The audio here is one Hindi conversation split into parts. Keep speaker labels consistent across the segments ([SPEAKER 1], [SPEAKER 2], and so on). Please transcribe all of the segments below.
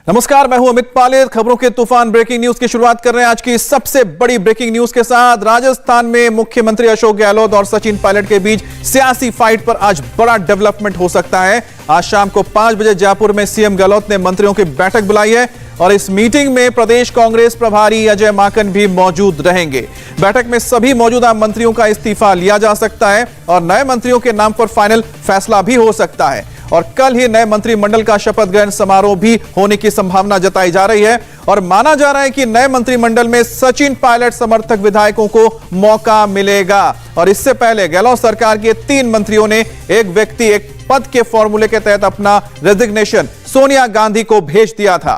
[SPEAKER 1] नमस्कार, मैं हूं अमित पालेर। खबरों के तूफान ब्रेकिंग न्यूज की शुरुआत कर रहे हैं आज की सबसे बड़ी ब्रेकिंग न्यूज के साथ। राजस्थान में मुख्यमंत्री अशोक गहलोत और सचिन पायलट के बीच सियासी फाइट पर आज बड़ा डेवलपमेंट हो सकता है। आज शाम को 5 बजे जयपुर में सीएम गहलोत ने मंत्रियों की बैठक बुलाई है और इस मीटिंग में प्रदेश कांग्रेस प्रभारी अजय माकन भी मौजूद रहेंगे। बैठक में सभी मौजूदा मंत्रियों का इस्तीफा लिया जा सकता है और नए मंत्रियों के नाम पर फाइनल फैसला भी हो सकता है। और कल ही नए मंत्रिमंडल का शपथ ग्रहण समारोह भी होने की संभावना जताई जा रही है और माना जा रहा है कि नए मंत्रिमंडल में सचिन पायलट समर्थक विधायकों को मौका मिलेगा। और इससे पहले गहलोत सरकार के 3 मंत्रियों ने एक व्यक्ति एक पद के फॉर्मूले के तहत अपना रेजिग्नेशन सोनिया गांधी को भेज दिया था।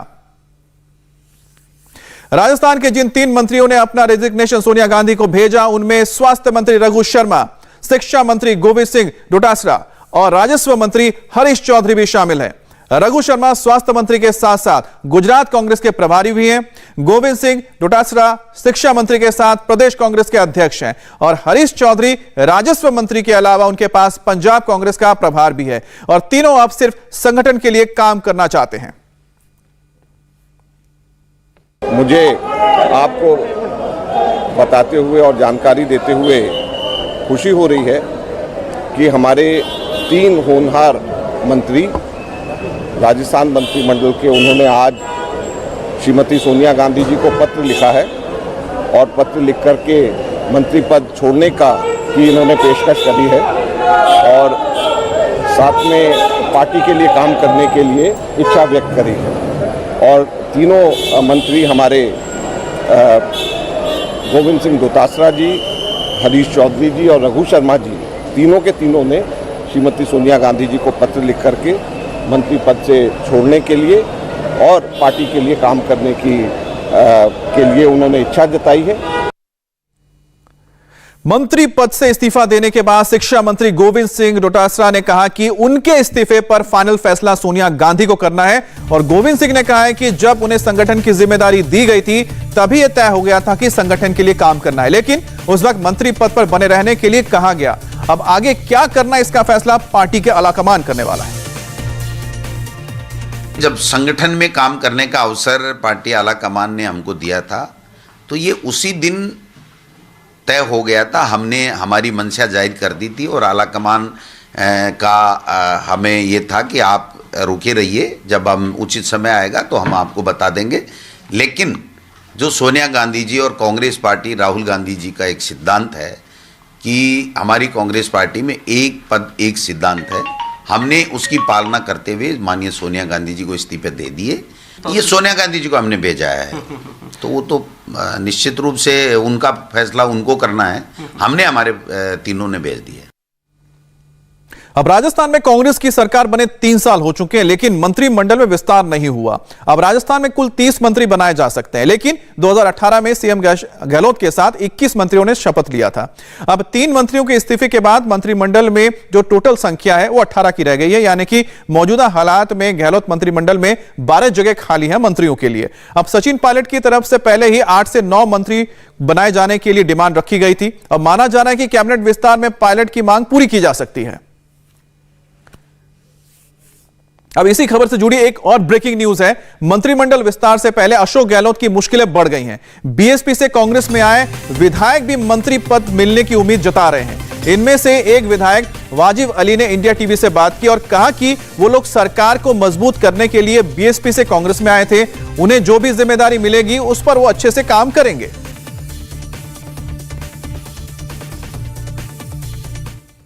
[SPEAKER 1] राजस्थान के जिन 3 मंत्रियों ने अपना रेजिग्नेशन सोनिया गांधी को भेजा, उनमें स्वास्थ्य मंत्री रघु शर्मा, शिक्षा मंत्री गोविंद सिंह डोटासरा और राजस्व मंत्री हरीश चौधरी भी शामिल हैं। रघु शर्मा स्वास्थ्य मंत्री के साथ साथ गुजरात कांग्रेस के प्रभारी भी हैं। गोविंद सिंह डोटासरा शिक्षा मंत्री के साथ प्रदेश कांग्रेस के अध्यक्ष हैं और हरीश चौधरी राजस्व मंत्री के अलावा उनके पास पंजाब कांग्रेस का प्रभार भी है और तीनों अब सिर्फ संगठन के लिए काम करना चाहते हैं।
[SPEAKER 2] मुझे आपको बताते हुए और जानकारी देते हुए खुशी हो रही है कि हमारे 3 होनहार मंत्री राजस्थान मंत्रिमंडल के, उन्होंने आज श्रीमती सोनिया गांधी जी को पत्र लिखा है और पत्र लिख करके मंत्री पद छोड़ने की इन्होंने पेशकश करी है और साथ में पार्टी के लिए काम करने के लिए इच्छा व्यक्त करी है। और तीनों मंत्री हमारे गोविंद सिंह डोटासरा जी, हरीश चौधरी जी और रघु शर्मा जी, तीनों के तीनों ने श्रीमती सोनिया गांधी जी को पत्र लिख करके मंत्री पद से छोड़ने के लिए और पार्टी के लिए काम करने के लिए उन्होंने इच्छा जताई है।
[SPEAKER 1] मंत्री पद से इस्तीफा देने के बाद शिक्षा मंत्री गोविंद सिंह डोटासरा ने कहा कि उनके इस्तीफे पर फाइनल फैसला सोनिया गांधी को करना है और गोविंद सिंह ने कहा है कि जब उन्हें संगठन की जिम्मेदारी दी गई थी तभी यह तय हो गया था कि संगठन के लिए काम करना है, लेकिन उस वक्त मंत्री पद पर बने रहने के लिए कहा गया। अब आगे क्या करना, इसका फैसला पार्टी के आलाकमान करने वाला है।
[SPEAKER 3] जब संगठन में काम करने का अवसर पार्टी आलाकमान ने हमको दिया था तो ये उसी दिन तय हो गया था। हमने हमारी मंशा जाहिर कर दी थी और आलाकमान का हमें ये था कि आप रुके रहिए, जब हम उचित समय आएगा तो हम आपको बता देंगे। लेकिन जो सोनिया गांधी जी और कांग्रेस पार्टी राहुल गांधी जी का एक सिद्धांत है कि हमारी कांग्रेस पार्टी में एक पद एक सिद्धांत है, हमने उसकी पालना करते हुए माननीय सोनिया गांधी जी को इस्तीफे दे दिए। ये सोनिया गांधी जी को हमने भेजा है तो वो तो निश्चित रूप से उनका फैसला उनको करना है, हमने हमारे तीनों ने भेज दिए।
[SPEAKER 1] अब राजस्थान में कांग्रेस की सरकार बने 3 साल हो चुके हैं, लेकिन मंत्रिमंडल में विस्तार नहीं हुआ। अब राजस्थान में कुल 30 मंत्री बनाए जा सकते हैं, लेकिन 2018 में सीएम गहलोत के साथ 21 मंत्रियों ने शपथ लिया था। अब 3 मंत्रियों के इस्तीफे के बाद मंत्रिमंडल में जो टोटल संख्या है वो 18 की रह गई है, यानी कि मौजूदा हालात में गहलोत मंत्रिमंडल में 12 जगह खाली है मंत्रियों के लिए। अब सचिन पायलट की तरफ से पहले ही 8 से 9 मंत्री बनाए जाने के लिए डिमांड रखी गई थी। अब माना जा रहा है कि कैबिनेट विस्तार में पायलट की मांग पूरी की जा सकती है। अब इसी खबर से जुड़ी एक और ब्रेकिंग न्यूज है। मंत्रिमंडल विस्तार से पहले अशोक गहलोत की मुश्किलें बढ़ गई हैं। बीएसपी से कांग्रेस में आए विधायक भी मंत्री पद मिलने की उम्मीद जता रहे हैं। इनमें से एक विधायक वाजिब अली ने इंडिया टीवी से बात की और कहा कि वो लोग सरकार को मजबूत करने के लिए बीएसपी से कांग्रेस में आए थे। उन्हें जो भी जिम्मेदारी मिलेगी उस पर वो अच्छे से काम करेंगे।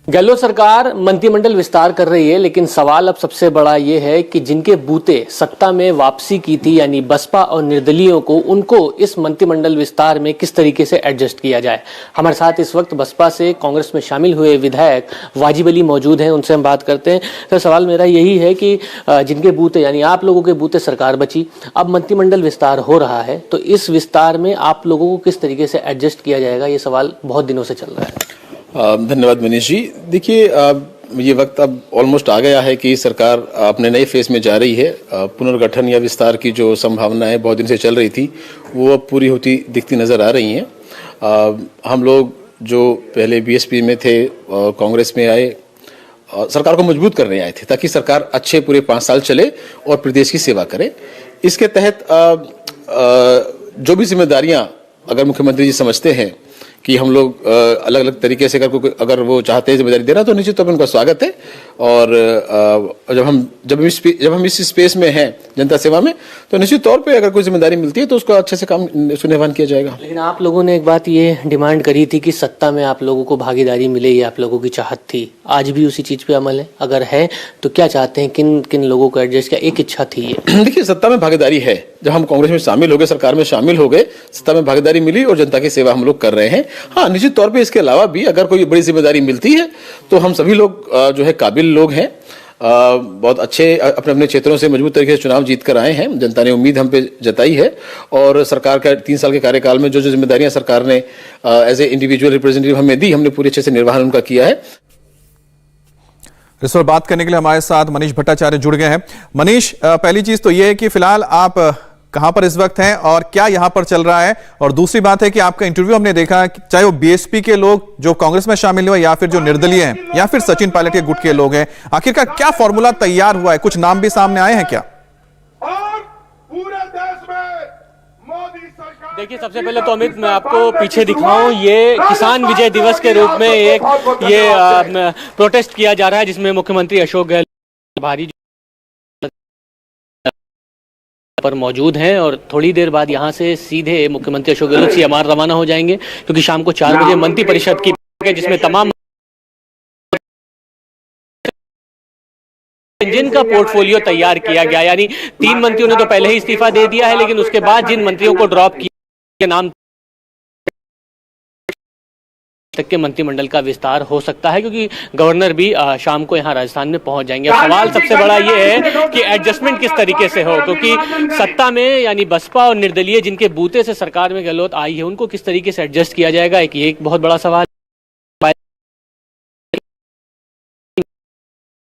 [SPEAKER 4] गहलोत सरकार मंत्रिमंडल विस्तार कर रही है, लेकिन सवाल अब सबसे बड़ा यह है कि जिनके बूते सत्ता में वापसी की थी यानी बसपा और निर्दलीयों को, उनको इस मंत्रिमंडल विस्तार में किस तरीके से एडजस्ट किया जाए। हमारे साथ इस वक्त बसपा से कांग्रेस में शामिल हुए विधायक वाजिब अली मौजूद हैं, उनसे हम बात करते हैं। तो सवाल मेरा यही है कि जिनके बूते यानी आप लोगों के बूते सरकार बची, अब मंत्रिमंडल विस्तार हो रहा है, तो इस विस्तार में आप लोगों को किस तरीके से एडजस्ट किया जाएगा, ये सवाल बहुत दिनों से चल रहा है।
[SPEAKER 5] धन्यवाद मनीष जी। देखिए, ये वक्त अब ऑलमोस्ट आ गया है कि सरकार अपने नए फेज में जा रही है। पुनर्गठन या विस्तार की जो संभावनाएं बहुत दिन से चल रही थी वो अब पूरी होती दिखती नजर आ रही हैं। हम लोग जो पहले बीएसपी में थे कांग्रेस में आए, सरकार को मजबूत करने आए थे ताकि सरकार अच्छे पूरे 5 साल चले और प्रदेश की सेवा करे। इसके तहत जो भी जिम्मेदारियां अगर मुख्यमंत्री जी समझते हैं कि हम लोग अलग अलग तरीके से अगर वो चाहते हैं जिम्मेदारी देना, तो निश्चित तौर पर उनका स्वागत है। और जब हम इस स्पेस में हैं जनता सेवा में, तो निश्चित तौर पे अगर कोई जिम्मेदारी मिलती है तो उसको अच्छे से उसको निर्वहन किया जाएगा।
[SPEAKER 4] लेकिन आप लोगों ने एक बात ये डिमांड करी थी कि सत्ता में आप लोगों को भागीदारी मिले, ये आप लोगों की चाहत थी। आज भी उसी चीज पे अमल है? अगर है तो क्या चाहते हैं, किन किन लोगों को एडजस्ट किया? एक इच्छा थी ये।
[SPEAKER 5] देखिए, सत्ता में भागीदारी है। जब हम कांग्रेस में शामिल हो गए, सरकार में शामिल हो गए, सत्ता में भागीदारी मिली और जनता की सेवा हम लोग कर रहे हैं। हाँ, निश्चित तौर पे इसके अलावा भी अगर कोई बड़ी जिम्मेदारी मिलती है तो हम सभी लोग जो है काबिल लोग हैं, बहुत अच्छे अपने अपने क्षेत्रों से मजबूत तरीके से चुनाव जीत कर आए हैं। जनता ने उम्मीद हम पे जताई है और सरकार का 3 साल के कार्यकाल में जो जो जिम्मेदारियां सरकार ने एज ए इंडिविजुअल रिप्रेजेंटेटिव हमें दी, हमने पूरे अच्छे से निर्वहन उनका किया है।
[SPEAKER 1] इस पर बात करने के लिए हमारे साथ मनीष भट्टाचार्य जुड़ गए हैं। मनीष, पहली चीज तो यह है कि फिलहाल आप कहां पर इस वक्त हैं और क्या यहां पर चल रहा है, और दूसरी बात है कि आपका इंटरव्यू हमने देखा, चाहे वो बीएसपी के लोग जो कांग्रेस में शामिल हुए या फिर जो निर्दलीय हैं या फिर सचिन पायलट के गुट के लोग हैं, आखिरकार क्या फॉर्मूला तैयार हुआ है? कुछ नाम भी सामने आए हैं क्या?
[SPEAKER 6] और पूरे देश में मोदी सरकार।
[SPEAKER 4] देखिए, सबसे पहले तो अमित, मैं आपको पीछे दिखाऊं, ये किसान विजय दिवस के रूप में एक ये प्रोटेस्ट किया जा रहा है जिसमें मुख्यमंत्री अशोक गहलोत भारी पर मौजूद हैं और थोड़ी देर बाद यहां से सीधे मुख्यमंत्री अशोक गहलोत सीएमआर रवाना हो जाएंगे, क्योंकि शाम को 4 बजे मंत्रिपरिषद की जिसमें तमाम जिनका पोर्टफोलियो तैयार किया गया, यानी 3 मंत्रियों ने तो पहले ही इस्तीफा दे दिया है, लेकिन उसके बाद जिन मंत्रियों को ड्रॉप किया नाम तक के मंत्रिमंडल का विस्तार हो सकता है, क्योंकि गवर्नर भी शाम को यहां राजस्थान में पहुंच जाएंगे। अब सवाल सबसे बड़ा ये है कि एडजस्टमेंट किस तरीके से हो, क्योंकि सत्ता में यानी बसपा और निर्दलीय जिनके बूते से सरकार में गहलोत आई है, उनको किस तरीके से एडजस्ट किया जाएगा, एक बहुत बड़ा सवाल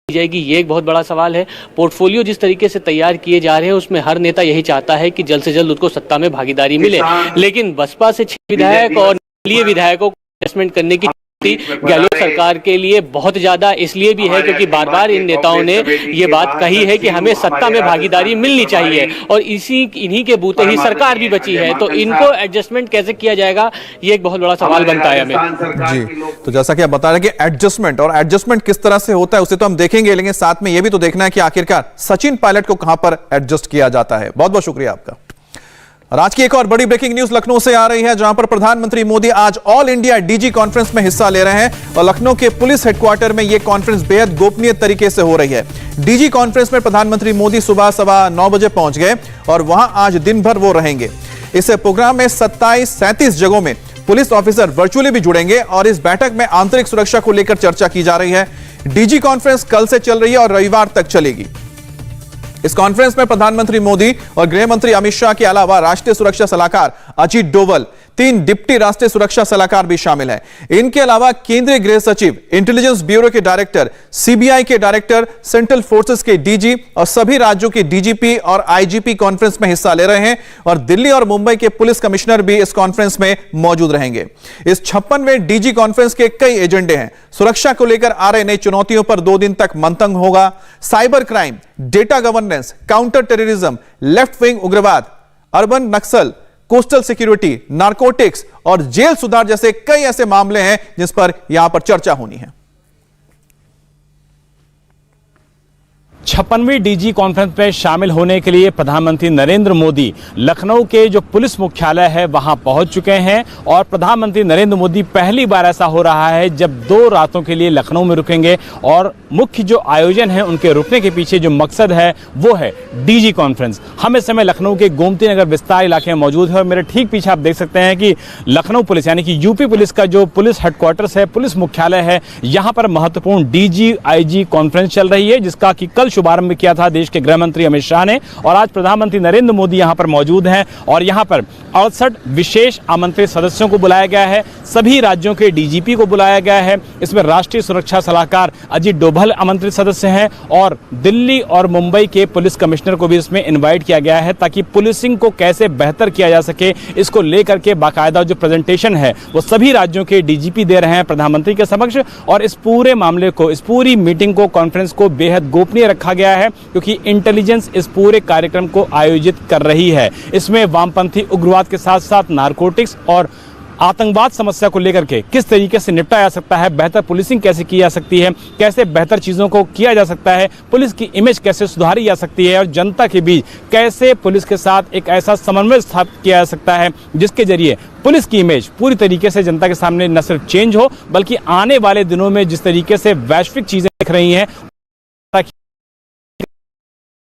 [SPEAKER 4] जाएगी, ये एक बहुत बड़ा सवाल है। पोर्टफोलियो जिस तरीके से तैयार किए जा रहे हैं उसमें हर नेता यही चाहता है कि जल्द से जल्द उसको सत्ता में भागीदारी मिले, लेकिन बसपा से 6 विधायक और निर्दलीय विधायकों को एडजस्टमेंट करने की गहलोत सरकार के लिए बहुत ज्यादा इसलिए भी है क्योंकि बार बार इन नेताओं ने ये बात कही है कि हमें सत्ता में भागीदारी मिलनी चाहिए और इन्हीं के बूते ही सरकार भी बची है, तो इनको एडजस्टमेंट कैसे किया जाएगा, ये एक बहुत बड़ा सवाल बनता है हमें।
[SPEAKER 1] जी, तो जैसा कि आप बता रहे हैं कि एडजस्टमेंट किस तरह से होता है उसे तो हम देखेंगे, लेकिन साथ में यह भी तो देखना है कि आखिरकार सचिन पायलट को कहां पर एडजस्ट किया जाता है। बहुत बहुत शुक्रिया आपका। और आज की एक और बड़ी ब्रेकिंग न्यूज लखनऊ से आ रही है, जहां पर प्रधानमंत्री मोदी आज ऑल इंडिया डीजी कॉन्फ्रेंस में हिस्सा ले रहे हैं और लखनऊ के पुलिस हेडक्वार्टर में यह कॉन्फ्रेंस बेहद गोपनीय तरीके से हो रही है। डीजी कॉन्फ्रेंस में प्रधानमंत्री मोदी सुबह 9:15 बजे पहुंच गए और वहां आज दिन भर वो रहेंगे। इस प्रोग्राम में 37 जगहों में पुलिस ऑफिसर वर्चुअली भी जुड़ेंगे और इस बैठक में आंतरिक सुरक्षा को लेकर चर्चा की जा रही है। डीजी कॉन्फ्रेंस कल से चल रही है और रविवार तक चलेगी। इस कॉन्फ्रेंस में प्रधानमंत्री मोदी और गृह मंत्री अमित शाह के अलावा राष्ट्रीय सुरक्षा सलाहकार अजीत डोवल, 3 डिप्टी राष्ट्रीय सुरक्षा सलाहकार भी शामिल हैं। इनके अलावा केंद्रीय गृह सचिव, इंटेलिजेंस ब्यूरो के डायरेक्टर, सीबीआई के डायरेक्टर, सेंट्रल फोर्सेस के डीजी और सभी राज्यों के डीजीपी और आईजीपी कॉन्फ्रेंस में हिस्सा ले रहे हैं और दिल्ली और मुंबई के पुलिस कमिश्नर भी इस कॉन्फ्रेंस में मौजूद रहेंगे। इस 56वें डीजी कॉन्फ्रेंस के कई एजेंडे हैं। सुरक्षा को लेकर आ रहे नई चुनौतियों पर 2 दिन तक मंथन होगा। Cyber crime, data governance, counter terrorism, left wing उग्रवाद, अर्बन नक्सल, कोस्टल सिक्योरिटी, नारकोटिक्स और जेल सुधार जैसे कई ऐसे मामले हैं जिस पर यहां पर चर्चा होनी है।
[SPEAKER 7] 56वीं डीजी कॉन्फ्रेंस में शामिल होने के लिए प्रधानमंत्री नरेंद्र मोदी लखनऊ के जो पुलिस मुख्यालय है वहां पहुंच चुके हैं और प्रधानमंत्री नरेंद्र मोदी पहली बार ऐसा हो रहा है जब 2 रातों के लिए लखनऊ में रुकेंगे और मुख्य जो आयोजन है उनके रुकने के पीछे जो मकसद है वो है डीजी कॉन्फ्रेंस। हम इस समय लखनऊ के गोमती नगर विस्तार इलाके में मौजूद है और मेरे ठीक पीछे आप देख सकते हैं कि लखनऊ पुलिस यानी कि यूपी पुलिस का जो पुलिस हेडक्वार्टर्स है, पुलिस मुख्यालय है, यहाँ पर महत्वपूर्ण डीजी आईजी कॉन्फ्रेंस चल रही है जिसका कि कल शुभारंभ किया था देश के गृह मंत्री अमित शाह ने और आज प्रधानमंत्री नरेंद्र मोदी यहां पर मौजूद हैं और यहां पर 68 विशेष आमंत्रित सदस्यों को बुलाया गया है। सभी राज्यों के डीजीपी को बुलाया गया है। इसमें राष्ट्रीय सुरक्षा सलाहकार अजीत डोभाल आमंत्रित सदस्य हैं और दिल्ली और मुंबई के पुलिस कमिश्नर को भी इसमें इन्वाइट किया गया है ताकि पुलिसिंग को कैसे बेहतर किया जा सके इसको लेकर के बाकायदा जो प्रेजेंटेशन है वो सभी राज्यों के डीजीपी दे रहे हैं प्रधानमंत्री के समक्ष और इस पूरे मामले को, इस पूरी मीटिंग को, कॉन्फ्रेंस को बेहद गोपनीय रखा रखा गया है, क्योंकि इंटेलिजेंस इस पूरे कार्यक्रम को आयोजित कर रही है। इसमें वामपंथी उग्रवाद के साथ साथ नारकोटिक्स और आतंकवाद समस्या को लेकर के किस तरीके से निपटा जा सकता है, बेहतर पुलिसिंग कैसे की जा सकती है, कैसे बेहतर चीज़ों को किया जा सकता है, पुलिस की इमेज कैसे सुधारी जा सकती है और जनता के बीच कैसे पुलिस के साथ एक ऐसा समन्वय स्थापित किया जा सकता है जिसके जरिए पुलिस की इमेज पूरी तरीके से जनता के सामने न सिर्फ चेंज हो, बल्कि आने वाले दिनों में जिस तरीके से वैश्विक चीज़ें दिख रही हैं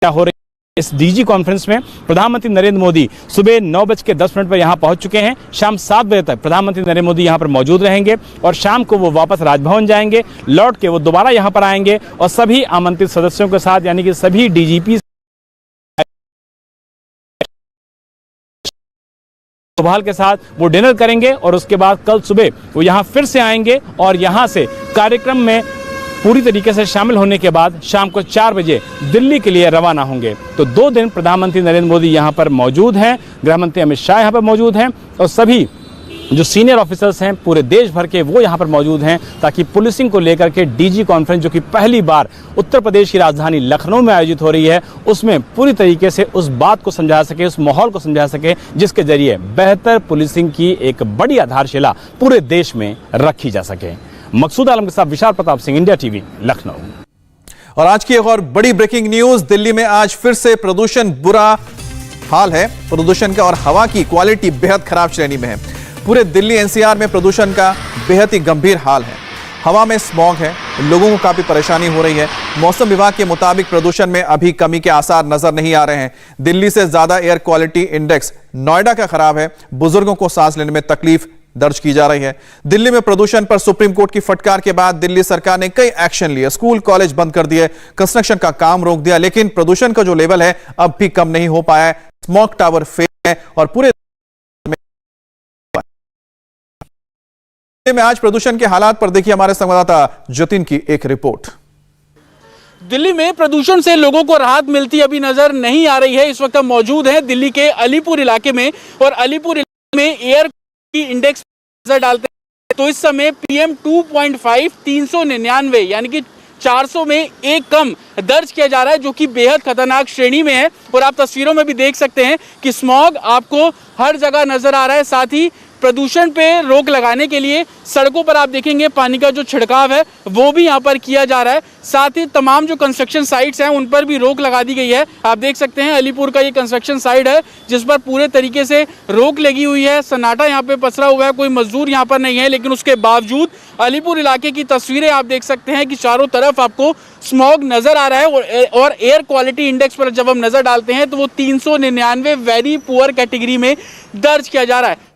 [SPEAKER 7] क्या हो रही। इस डीजी कॉन्फ्रेंस में प्रधानमंत्री नरेंद्र मोदी सुबह 9:10 पर यहां पहुंच चुके हैं। शाम 7 बजे तक प्रधानमंत्री नरेंद्र मोदी यहां पर मौजूद रहेंगे और शाम को वो वापस राजभवन जाएंगे। लौट के वो दोबारा यहां पर आएंगे और सभी आमंत्रित सदस्यों के साथ, यानी कि सभी डीजीपी सुभाल के साथ वो डिनर करेंगे और उसके बाद कल सुबह वो यहां फिर से आएंगे और यहां से कार्यक्रम में पूरी तरीके से शामिल होने के बाद शाम को 4 बजे दिल्ली के लिए रवाना होंगे। तो 2 दिन प्रधानमंत्री नरेंद्र मोदी यहां पर मौजूद हैं, गृह मंत्री अमित शाह यहां पर मौजूद हैं और सभी जो सीनियर ऑफिसर्स हैं पूरे देश भर के वो यहां पर मौजूद हैं, ताकि पुलिसिंग को लेकर के डीजी कॉन्फ्रेंस जो कि पहली बार उत्तर प्रदेश की राजधानी लखनऊ में आयोजित हो रही है, उसमें पूरी तरीके से उस बात को समझा सके, उस माहौल को समझा सके जिसके जरिए बेहतर पुलिसिंग की एक बड़ी आधारशिला पूरे देश में रखी जा सके। मकसूद आलम के साथ विशाल प्रताप सिंह, इंडिया टीवी, लखनऊ।
[SPEAKER 1] और आज की एक और बड़ी ब्रेकिंग न्यूज, दिल्ली में आज फिर से प्रदूषण बुरा हाल है। प्रदूषण का और हवा की क्वालिटी बेहद खराब श्रेणी में है। पूरे दिल्ली एनसीआर में प्रदूषण का बेहद ही गंभीर हाल है। हवा में स्मॉग है, लोगों को काफी परेशानी हो रही है। मौसम विभाग के मुताबिक प्रदूषण में अभी कमी के आसार नजर नहीं आ रहे हैं। दिल्ली से ज्यादा एयर क्वालिटी इंडेक्स नोएडा का खराब है। बुजुर्गों को सांस लेने में तकलीफ दर्ज की जा रही है। दिल्ली में प्रदूषण पर सुप्रीम कोर्ट की फटकार के बाद दिल्ली सरकार ने कई एक्शन लिए। स्कूल कॉलेज बंद कर दिए, कंस्ट्रक्शन का काम रोक दिया, लेकिन प्रदूषण का जो लेवल है अब भी कम नहीं हो पाया है। स्मॉग टावर फेल है और पूरे में आज प्रदूषण के हालात पर देखिए हमारे संवाददाता जतिन की एक रिपोर्ट।
[SPEAKER 8] दिल्ली में प्रदूषण से लोगों को राहत मिलती अभी नजर नहीं आ रही है। इस वक्त हम मौजूद हैं दिल्ली के अलीपुर इलाके में और अलीपुर इलाके में एयर की इंडेक्स नजर डालते हैं तो इस समय PM 2.5 399 यानी कि 400 में एक कम दर्ज किया जा रहा है, जो कि बेहद खतरनाक श्रेणी में है। और आप तस्वीरों में भी देख सकते हैं कि स्मॉग आपको हर जगह नजर आ रहा है। साथ ही प्रदूषण पे रोक लगाने के लिए सड़कों पर आप देखेंगे पानी का जो छिड़काव है वो भी यहाँ पर किया जा रहा है। साथ ही तमाम जो कंस्ट्रक्शन साइट्स हैं उन पर भी रोक लगा दी गई है। आप देख सकते हैं अलीपुर का ये कंस्ट्रक्शन साइट है जिस पर पूरे तरीके से रोक लगी हुई है। सन्नाटा यहाँ पे पसरा हुआ है, कोई मजदूर यहाँ पर नहीं है, लेकिन उसके बावजूद अलीपुर इलाके की तस्वीरें आप देख सकते हैं कि चारों तरफ आपको स्मॉग नजर आ रहा है। और एयर क्वालिटी इंडेक्स पर जब हम नजर डालते हैं तो वो 399 वेरी पुअर कैटेगरी में दर्ज किया जा रहा है।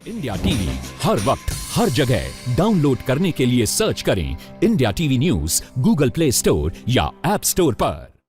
[SPEAKER 9] इंडिया टीवी हर वक्त हर जगह डाउनलोड करने के लिए सर्च करें India TV news Google play store या ऐप स्टोर पर।